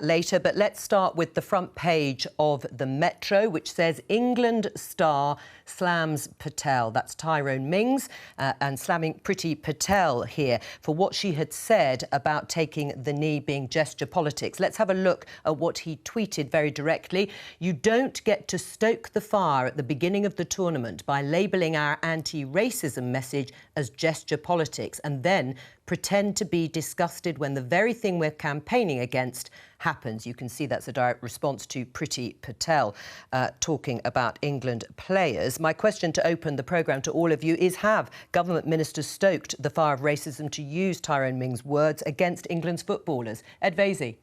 later, but let's start with the front page of the Metro, which says England star slams Patel. That's Tyrone Mings, and slamming Priti Patel here for what she had said about taking the knee being gesture politics. Let's have a look at what he tweeted very directly. You don't get to stoke the fire at the beginning of the tournament by labelling our anti-racism message as gesture politics and then pretend to be disgusted when the very thing we're campaigning against happens. You can see that's a direct response to Priti Patel talking about England players. My question to open the programme to all of you is, have government ministers stoked the fire of racism, to use Tyrone Mings' words, against England's footballers? Ed Vasey.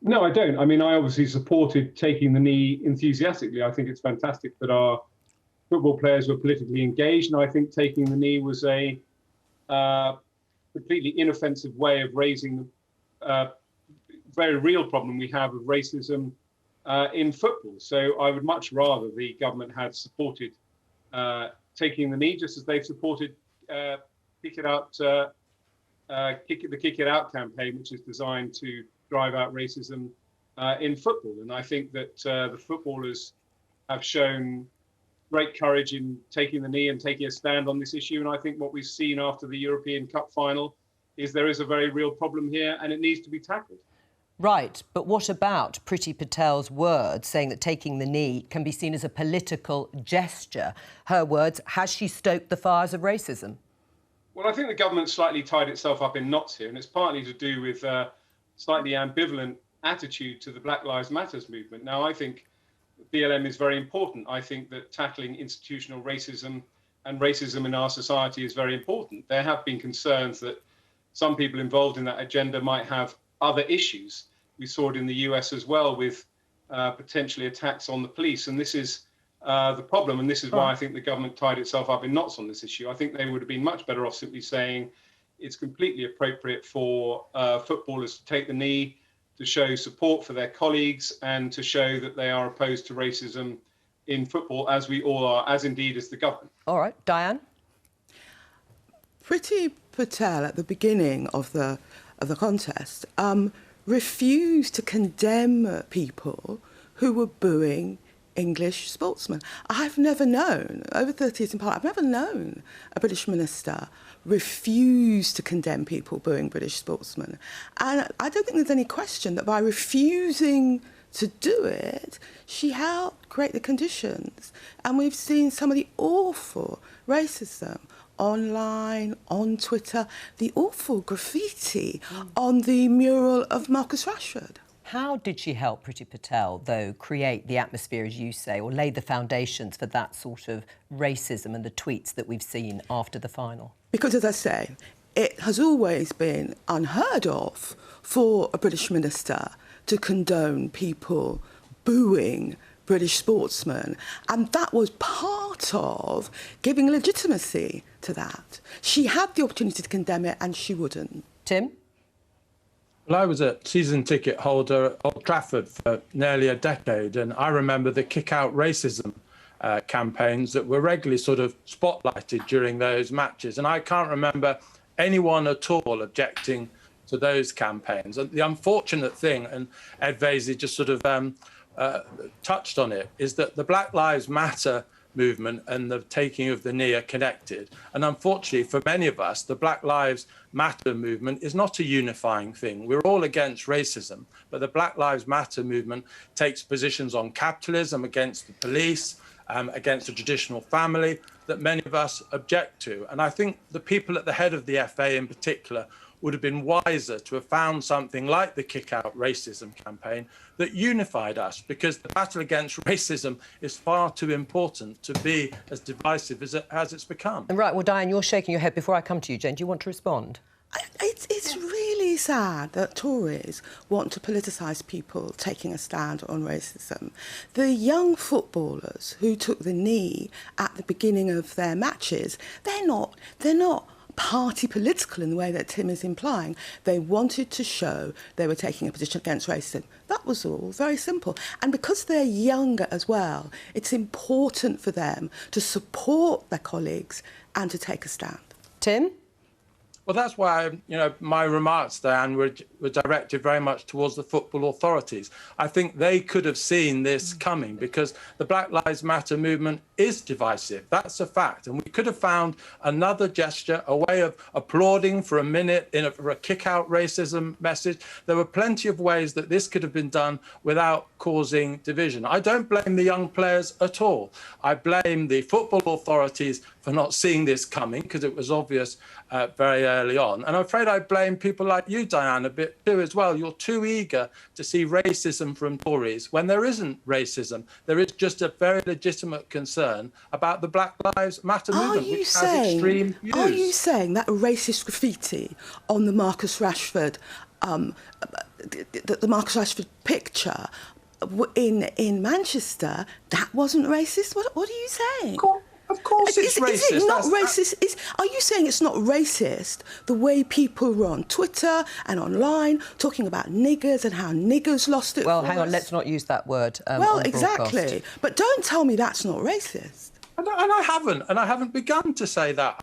No, I don't. I mean, I obviously supported taking the knee enthusiastically. I think it's fantastic that our football players were politically engaged, and I think taking the knee was a completely inoffensive way of raising the very real problem we have of racism in football. So I would much rather the government had supported taking the knee, just as they've supported Kick It Out, the Kick It Out campaign, which is designed to drive out racism in football. And I think that the footballers have shown great courage in taking the knee and taking a stand on this issue. And I think what we've seen after the European Cup final is there is a very real problem here and it needs to be tackled. Right, but what about Priti Patel's words saying that taking the knee can be seen as a political gesture? Her words, has she stoked the fires of racism? Well, I think the government slightly tied itself up in knots here, and it's partly to do with slightly ambivalent attitude to the Black Lives Matter movement. Now, I think BLM is very important. I think that tackling institutional racism and racism in our society is very important. There have been concerns that some people involved in that agenda might have other issues. We saw it in the US as well, with potentially attacks on the police. And this is the problem. And this is why I think the government tied itself up in knots on this issue. I think they would have been much better off simply saying it's completely appropriate for footballers to take the knee, to show support for their colleagues and to show that they are opposed to racism in football, as we all are, as indeed is the government. All right, Diane? Priti Patel, at the beginning of the contest, refused to condemn people who were booing English sportsmen. I've never known, over 30 years in Parliament, I've never known a British minister refuse to condemn people booing British sportsmen. And I don't think there's any question that by refusing to do it, she helped create the conditions. And we've seen some of the awful racism online, on Twitter, the awful graffiti on the mural of Marcus Rashford. How did she help Priti Patel, though, create the atmosphere, as you say, or lay the foundations for that sort of racism and the tweets that we've seen after the final? Because, as I say, it has always been unheard of for a British minister to condone people booing British sportsmen. And that was part of giving legitimacy to that. She had the opportunity to condemn it and she wouldn't. Tim? Well, I was a season ticket holder at Old Trafford for nearly a decade, and I remember the Kick Out Racism campaigns that were regularly sort of spotlighted during those matches. And I can't remember anyone at all objecting to those campaigns. And the unfortunate thing, and Ed Vasey just sort of touched on it, is that the Black Lives Matter movement and the taking of the knee are connected. And unfortunately, for many of us, the Black Lives Matter movement is not a unifying thing. We're all against racism, but the Black Lives Matter movement takes positions on capitalism, against the police, against the traditional family, that many of us object to. And I think the people at the head of the FA in particular would have been wiser to have found something like the Kick Out Racism campaign that unified us, because the battle against racism is far too important to be as divisive as it's become. Right, well, Diane, you're shaking your head. Before I come to you, Jane, do you want to respond? It's really sad that Tories want to politicise people taking a stand on racism. The young footballers who took the knee at the beginning of their matches, they're not party political in the way that Tim is implying. They wanted to show they were taking a position against racism. That was all, very simple. And because they're younger as well, it's important for them to support their colleagues and to take a stand. Tim? Well, that's why, my remarks, Diane, were directed very much towards the football authorities. I think they could have seen this coming because the Black Lives Matter movement is divisive. That's a fact. And we could have found another gesture, a way of applauding for a minute for a kick-out racism message. There were plenty of ways that this could have been done without causing division. I don't blame the young players at all. I blame the football authorities for not seeing this coming because it was obvious very early on. And I'm afraid I blame people like you, Diane, a bit too as well. You're too eager to see racism from Tories when there isn't racism. There is just a very legitimate concern about the Black Lives Matter movement, which has extreme views. Are you saying that racist graffiti on the Marcus Rashford, the Marcus Rashford picture in Manchester, that wasn't racist? What are you saying? Of course it's racist. Is it not racist? Are you saying it's not racist the way people were on Twitter and online talking about niggers and how niggers lost it? Well, hang on, let's not use that word. Well, on exactly. broadcast. But don't tell me that's not racist. And I haven't begun to say that.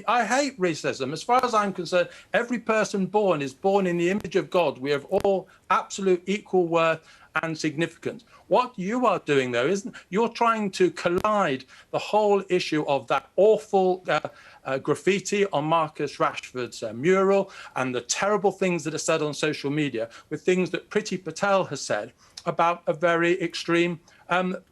I hate racism. As far as I'm concerned, every person born is born in the image of God. We have all absolute equal worth and significance. What you are doing, though, isn't you're trying to collide the whole issue of that awful graffiti on Marcus Rashford's mural and the terrible things that are said on social media with things that Priti Patel has said about a very extreme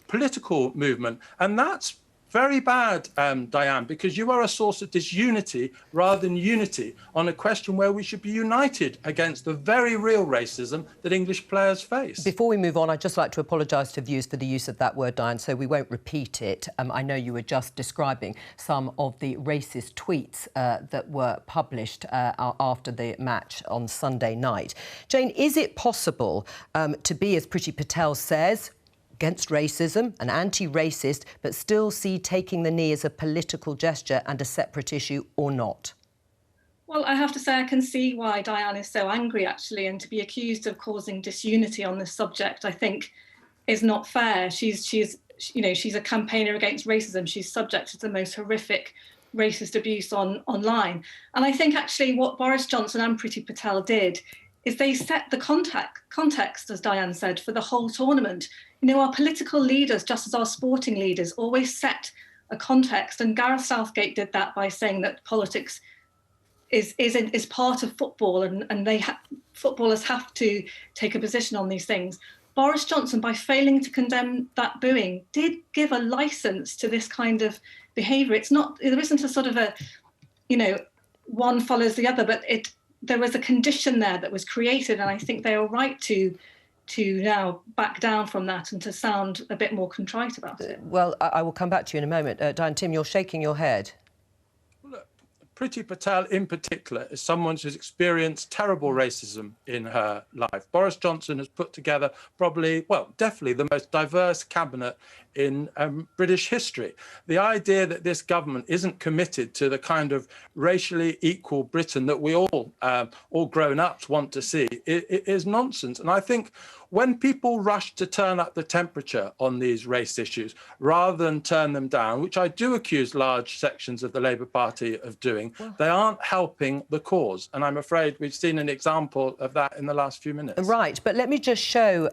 political movement. And that's very bad, Diane, because you are a source of disunity rather than unity on a question where we should be united against the very real racism that English players face. Before we move on, I'd just like to apologise to viewers for the use of that word, Diane, so we won't repeat it. I know you were just describing some of the racist tweets that were published after the match on Sunday night. Jane, is it possible to be, as Priti Patel says, against racism, an anti-racist, but still see taking the knee as a political gesture and a separate issue, or not? Well, I have to say I can see why Diane is so angry, actually, and to be accused of causing disunity on this subject, I think, is not fair. She's a campaigner against racism. She's subject to the most horrific racist abuse online. And I think, actually, what Boris Johnson and Priti Patel did is they set the context, as Diane said, for the whole tournament. Our political leaders, just as our sporting leaders, always set a context. And Gareth Southgate did that by saying that politics is part of football and footballers have to take a position on these things. Boris Johnson, by failing to condemn that booing, did give a licence to this kind of behaviour. There isn't a sort of one follows the other, but there was a condition there that was created, and I think they are right to now back down from that and to sound a bit more contrite about it. Well, I will come back to you in a moment. Diane, Tim, you're shaking your head. Look, Priti Patel in particular is someone who's experienced terrible racism in her life. Boris Johnson has put together definitely the most diverse cabinet in British history. The idea that this government isn't committed to the kind of racially equal Britain that we all grown-ups want to see is nonsense. And I think when people rush to turn up the temperature on these race issues rather than turn them down, which I do accuse large sections of the Labour Party of doing, they aren't helping the cause. And I'm afraid we've seen an example of that in the last few minutes. Right, but let me just show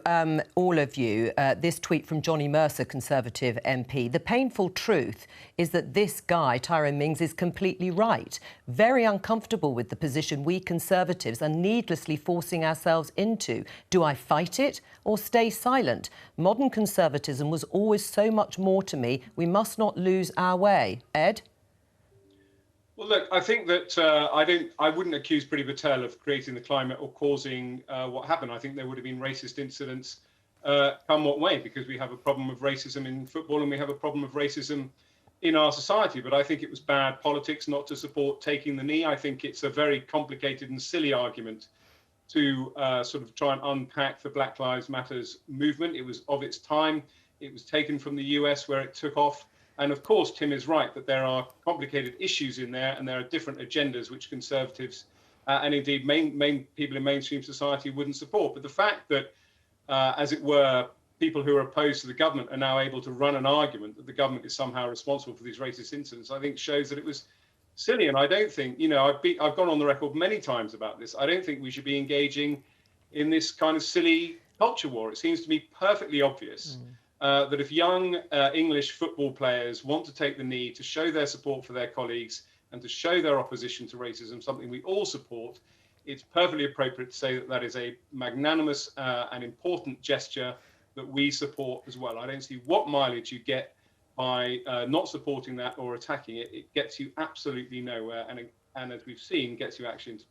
all of you this tweet from Johnny Mercer, Conservative MP. The painful truth is that this guy, Tyrone Mings, is completely right. Very uncomfortable with the position we Conservatives are needlessly forcing ourselves into. Do I fight it or stay silent? Modern conservatism was always so much more to me. We must not lose our way. Ed? Well, look, I think that I wouldn't accuse Priti Patel of creating the climate or causing what happened. I think there would have been racist incidents come what way, because we have a problem of racism in football and we have a problem of racism in our society. But I think it was bad politics not to support taking the knee. I think it's a very complicated and silly argument to sort of try and unpack the Black Lives Matters movement. It was of its time. It was taken from the US where it took off. And of course, Tim is right that there are complicated issues in there and there are different agendas which Conservatives and indeed main people in mainstream society wouldn't support. But the fact that, as it were, people who are opposed to the government are now able to run an argument that the government is somehow responsible for these racist incidents, I think shows that it was silly. And I don't think, I've gone on the record many times about this. I don't think we should be engaging in this kind of silly culture war. It seems to me perfectly obvious that if young English football players want to take the knee to show their support for their colleagues and to show their opposition to racism, something we all support, it's perfectly appropriate to say that that is a magnanimous and important gesture that we support as well. I don't see what mileage you get by not supporting that or attacking it. It gets you absolutely nowhere, and as we've seen, gets you actually into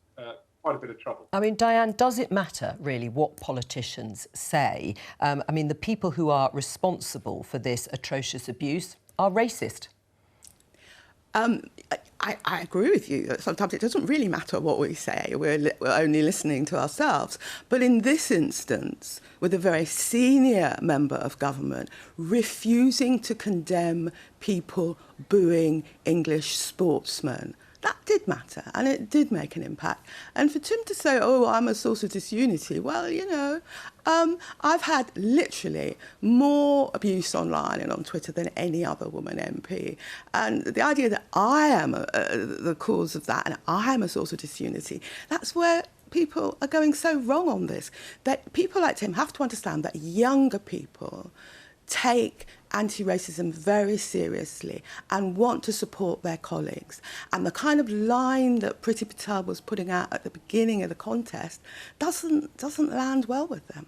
quite a bit of trouble. I mean, Diane, does it matter really what politicians say? I mean, the people who are responsible for this atrocious abuse are racist. I agree with you. Sometimes it doesn't really matter what we say. We're only listening to ourselves. But in this instance, with a very senior member of government refusing to condemn people booing English sportsmen, that did matter, and it did make an impact. And for Tim to say, oh, I'm a source of disunity, well, I've had literally more abuse online and on Twitter than any other woman MP. And the idea that I am the cause of that and I am a source of disunity, that's where people are going so wrong on this. That people like Tim have to understand that younger people take anti-racism very seriously and want to support their colleagues. And the kind of line that Priti Patel was putting out at the beginning of the contest doesn't land well with them.